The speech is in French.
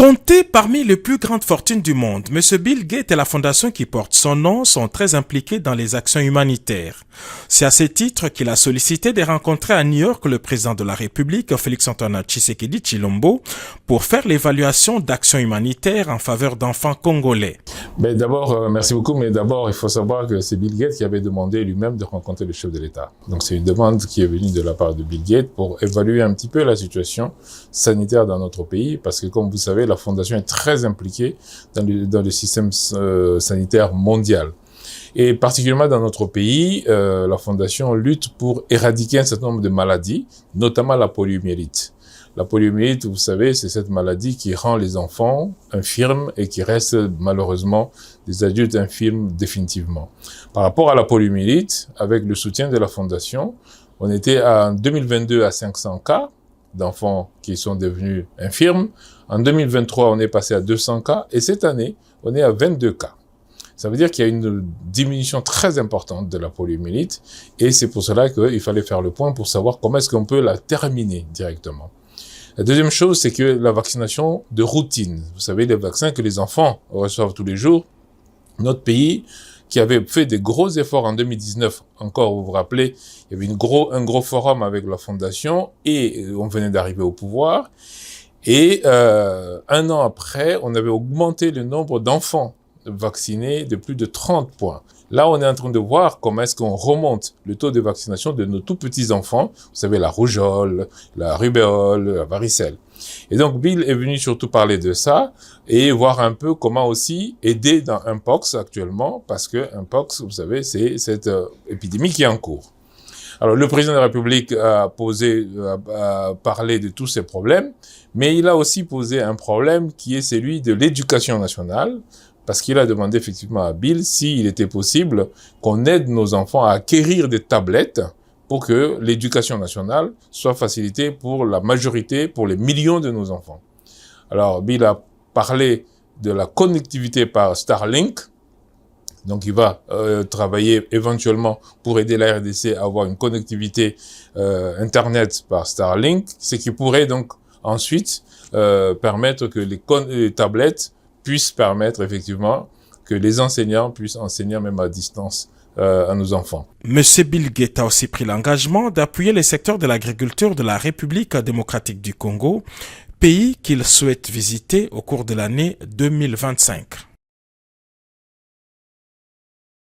Compté parmi les plus grandes fortunes du monde, M. Bill Gates et la fondation qui porte son nom sont très impliqués dans les actions humanitaires. C'est à ce titre qu'il a sollicité de rencontrer à New York le président de la République, Félix-Antoine Tshisekedi Tshilombo, pour faire l'évaluation d'actions humanitaires en faveur d'enfants congolais. Mais d'abord, merci beaucoup, mais d'abord, il faut savoir que c'est Bill Gates qui avait demandé lui-même de rencontrer le chef de l'État. Donc c'est une demande qui est venue de la part de Bill Gates pour évaluer un petit peu la situation sanitaire dans notre pays, parce que comme vous savez, la fondation est très impliquée dans le système sanitaire mondial. Et particulièrement dans notre pays, la fondation lutte pour éradiquer un certain nombre de maladies, notamment la poliomyélite. La poliomyélite, vous savez, c'est cette maladie qui rend les enfants infirmes et qui reste malheureusement des adultes infirmes définitivement. Par rapport à la poliomyélite, avec le soutien de la fondation, on était en 2022 à 500 cas d'enfants qui sont devenus infirmes. En 2023, on est passé à 200 cas et cette année, on est à 22 cas. Ça veut dire qu'il y a une diminution très importante de la poliomyélite et c'est pour cela qu'il fallait faire le point pour savoir comment est-ce qu'on peut la terminer directement. La deuxième chose, c'est que la vaccination de routine, vous savez, les vaccins que les enfants reçoivent tous les jours, notre pays, qui avait fait des gros efforts en 2019, encore vous vous rappelez, il y avait un gros forum avec la fondation et on venait d'arriver au pouvoir. Et un an après, on avait augmenté le nombre d'enfants vaccinés de plus de 30 points. Là, on est en train de voir comment est-ce qu'on remonte le taux de vaccination de nos tout petits enfants. Vous savez, la rougeole, la rubéole, la varicelle. Et donc, Bill est venu surtout parler de ça et voir un peu comment aussi aider dans Mpox actuellement, parce que Mpox, vous savez, c'est cette épidémie qui est en cours. Alors, le président de la République a parlé de tous ces problèmes, mais il a aussi posé un problème qui est celui de l'éducation nationale, parce qu'il a demandé effectivement à Bill s'il était possible qu'on aide nos enfants à acquérir des tablettes pour que l'éducation nationale soit facilitée pour la majorité, pour les millions de nos enfants. Alors, Bill a parlé de la connectivité par Starlink. Donc, il va travailler éventuellement pour aider la RDC à avoir une connectivité Internet par Starlink, ce qui pourrait donc ensuite permettre que les tablettes puissent permettre effectivement que les enseignants puissent enseigner même à distance à nos enfants. Monsieur Bill Gates a aussi pris l'engagement d'appuyer les secteurs de l'agriculture de la République démocratique du Congo, pays qu'il souhaite visiter au cours de l'année 2025.